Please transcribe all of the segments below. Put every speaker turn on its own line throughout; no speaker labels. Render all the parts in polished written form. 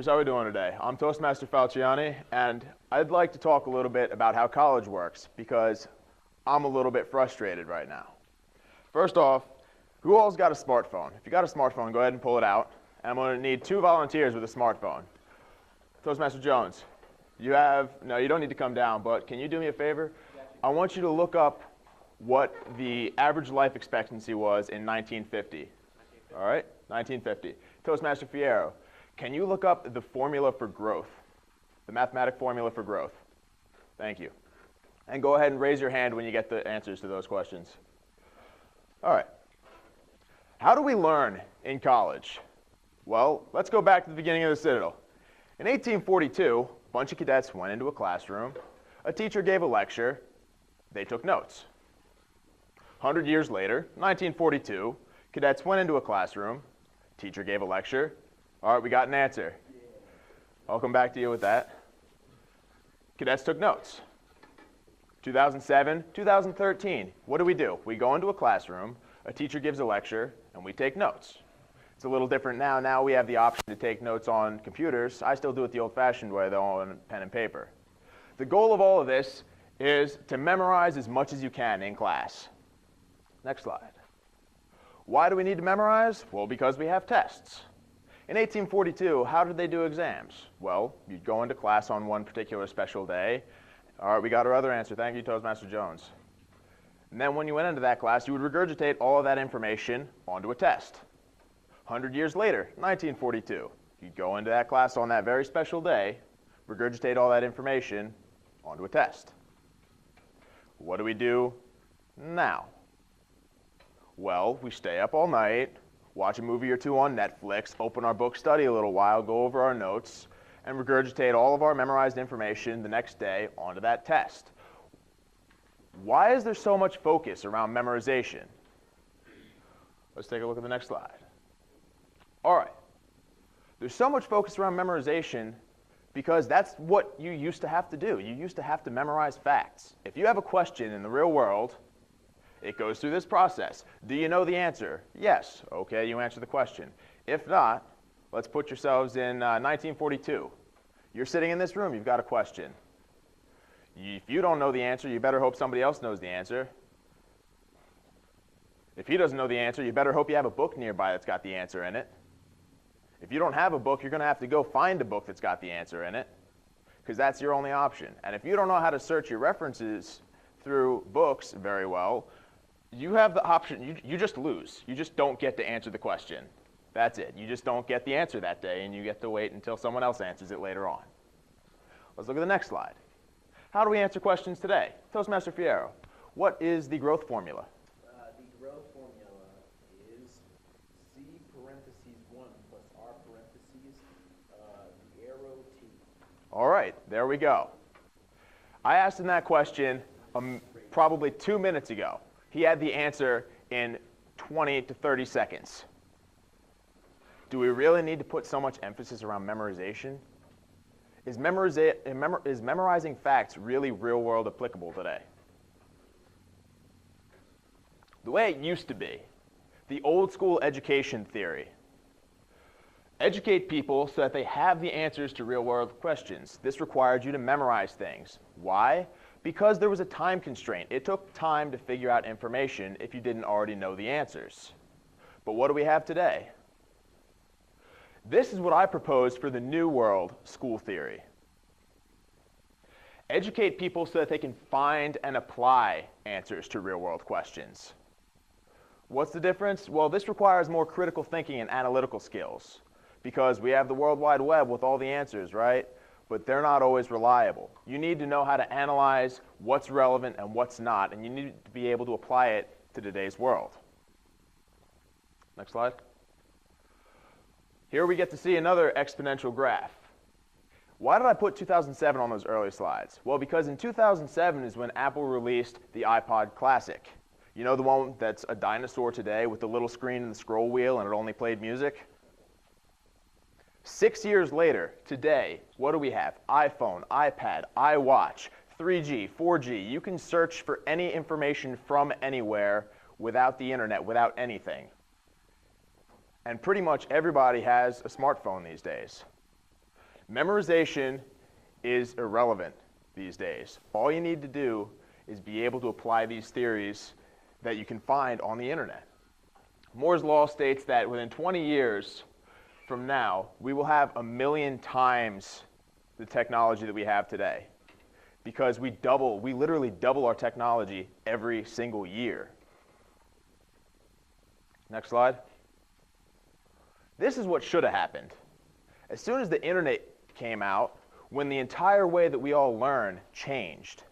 How are we doing today? I'm Toastmaster Falciani, and I'd like to talk a little bit about how college works because I'm a little bit frustrated right now. First off, who all's got a smartphone? If you got a smartphone, go ahead and pull it out. And I'm going to need 2 volunteers with a smartphone. Toastmaster Jones, you don't need to come down, but can you do me a favor? I want you to look up what the average life expectancy was in 1950. All right? 1950. Toastmaster Fierro, can you look up the formula for growth, the mathematic formula for growth? Thank you. And go ahead and raise your hand when you get the answers to those questions. All right. How do we learn in college? Well, let's go back to the beginning of the Citadel. In 1842, a bunch of cadets went into a classroom. A teacher gave a lecture. They took notes. 100 years later, 1942, cadets went into a classroom. Teacher gave a lecture. All right, we got an answer. I'll come back to you with that. Cadets took notes. 2007, 2013, what do? We go into a classroom, a teacher gives a lecture, and we take notes. It's a little different now. Now we have the option to take notes on computers. I still do it the old-fashioned way, though, on pen and paper. The goal of all of this is to memorize as much as you can in class. Next slide. Why do we need to memorize? Well, because we have tests. In 1842, how did they do exams? Well, you'd go into class on one particular special day. All right, we got our other answer. Thank you, Toastmaster Jones. And then when you went into that class, you would regurgitate all of that information onto a test. 100 years later, 1942, you'd go into that class on that very special day, regurgitate all that information onto a test. What do we do now? Well, we stay up all night, watch a movie or two on Netflix, open our book, study a little while, go over our notes, and regurgitate all of our memorized information the next day onto that test. Why is there so much focus around memorization? Let's take a look at the next slide. All right. There's so much focus around memorization because that's what you used to have to do. You used to have to memorize facts. If you have a question in the real world, it goes through this process. Do you know the answer? Yes. Okay, you answer the question. If not, let's put yourselves in 1942. You're sitting in this room, you've got a question. If you don't know the answer, you better hope somebody else knows the answer. If he doesn't know the answer, you better hope you have a book nearby that's got the answer in it. If you don't have a book, you're going to have to go find a book that's got the answer in it, because that's your only option. And if you don't know how to search your references through books very well, you have the option, you just lose. You just don't get to answer the question. That's it. You just don't get the answer that day, and you get to wait until someone else answers it later on. Let's look at the next slide. How do we answer questions today? Toastmaster Fierro, what is the growth formula?
The growth formula is C parentheses 1 plus R parentheses the arrow T.
All right, there we go. I asked him that question probably 2 minutes ago. He had the answer in 20 to 30 seconds. Do we really need to put so much emphasis around memorization? Is memorizing facts really real-world applicable today? The way it used to be, the old-school education theory. Educate people so that they have the answers to real-world questions. This required you to memorize things. Why? Because there was a time constraint. It took time to figure out information if you didn't already know the answers. But what do we have today? This is what I propose for the New World school theory. Educate people so that they can find and apply answers to real-world questions. What's the difference? Well, this requires more critical thinking and analytical skills because we have the World Wide Web with all the answers, right? But they're not always reliable. You need to know how to analyze what's relevant and what's not, and you need to be able to apply it to today's world. Next slide. Here we get to see another exponential graph. Why did I put 2007 on those early slides? Well, because in 2007 is when Apple released the iPod Classic. You know, the one that's a dinosaur today with the little screen and the scroll wheel and it only played music? 6 years later, today, what do we have? iPhone, iPad, iWatch, 3G, 4G. You can search for any information from anywhere without the internet, without anything. And pretty much everybody has a smartphone these days. Memorization is irrelevant these days. All you need to do is be able to apply these theories that you can find on the internet. Moore's law states that within 20 years from now, we will have 1,000,000 times the technology that we have today, because we literally double our technology every single year. Next slide. This is what should have happened. As soon as the internet came out, when the entire way that we all learn changed,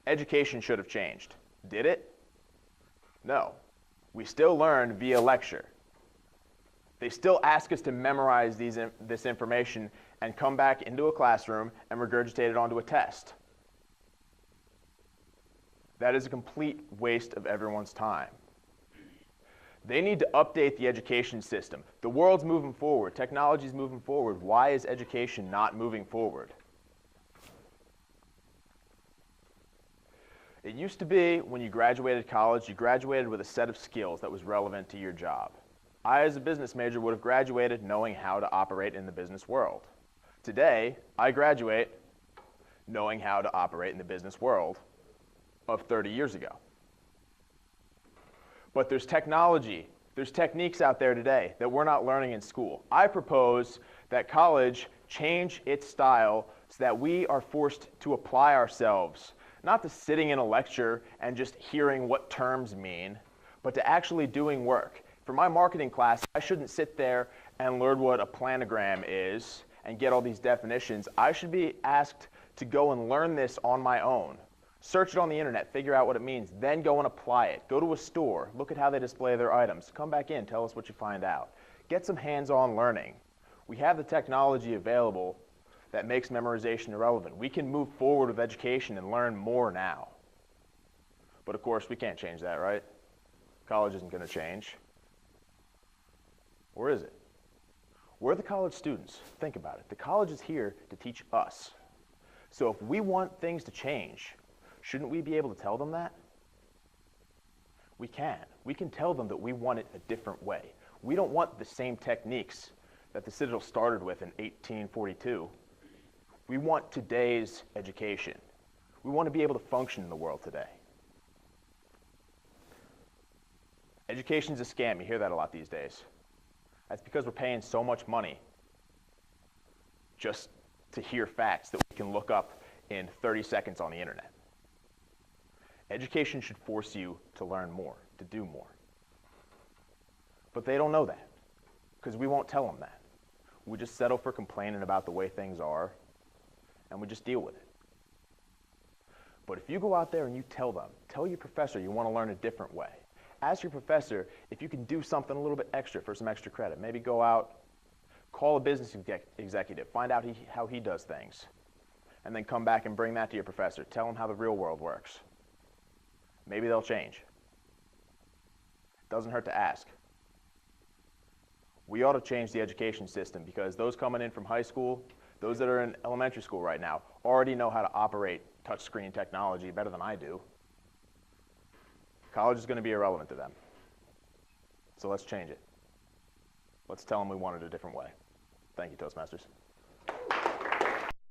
education should have changed. Did it? No. We still learn via lecture. They still ask us to memorize this information and come back into a classroom and regurgitate it onto a test. That is a complete waste of everyone's time. They need to update the education system. The world's moving forward. Technology's moving forward. Why is education not moving forward? It used to be when you graduated college, you graduated with a set of skills that was relevant to your job. I, as a business major, would have graduated knowing how to operate in the business world. Today, I graduate knowing how to operate in the business world of 30 years ago. But there's technology, there's techniques out there today that we're not learning in school. I propose that college change its style so that we are forced to apply ourselves, not to sitting in a lecture and just hearing what terms mean, but to actually doing work. For my marketing class, I shouldn't sit there and learn what a planogram is and get all these definitions. I should be asked to go and learn this on my own. Search it on the internet, figure out what it means, then go and apply it. Go to a store, look at how they display their items. Come back in, tell us what you find out. Get some hands-on learning. We have the technology available that makes memorization irrelevant. We can move forward with education and learn more now. But of course, we can't change that, right? College isn't going to change. Or is it? We're the college students. Think about it. The college is here to teach us. So if we want things to change, shouldn't we be able to tell them that? We can. We can tell them that we want it a different way. We don't want the same techniques that the Citadel started with in 1842. We want today's education. We want to be able to function in the world today. Education's a scam. You hear that a lot these days. That's because we're paying so much money just to hear facts that we can look up in 30 seconds on the internet. Education should force you to learn more, to do more. But they don't know that, because we won't tell them that. We just settle for complaining about the way things are, and we just deal with it. But if you go out there and you tell your professor you want to learn a different way. Ask your professor if you can do something a little bit extra for some extra credit. Maybe go out, call a business executive, find out how he does things, and then come back and bring that to your professor. Tell him how the real world works. Maybe they'll change. Doesn't hurt to ask. We ought to change the education system, because those coming in from high school, those that are in elementary school right now, already know how to operate touchscreen technology better than I do. College is going to be irrelevant to them. So let's change it. Let's tell them we want it a different way. Thank you, Toastmasters.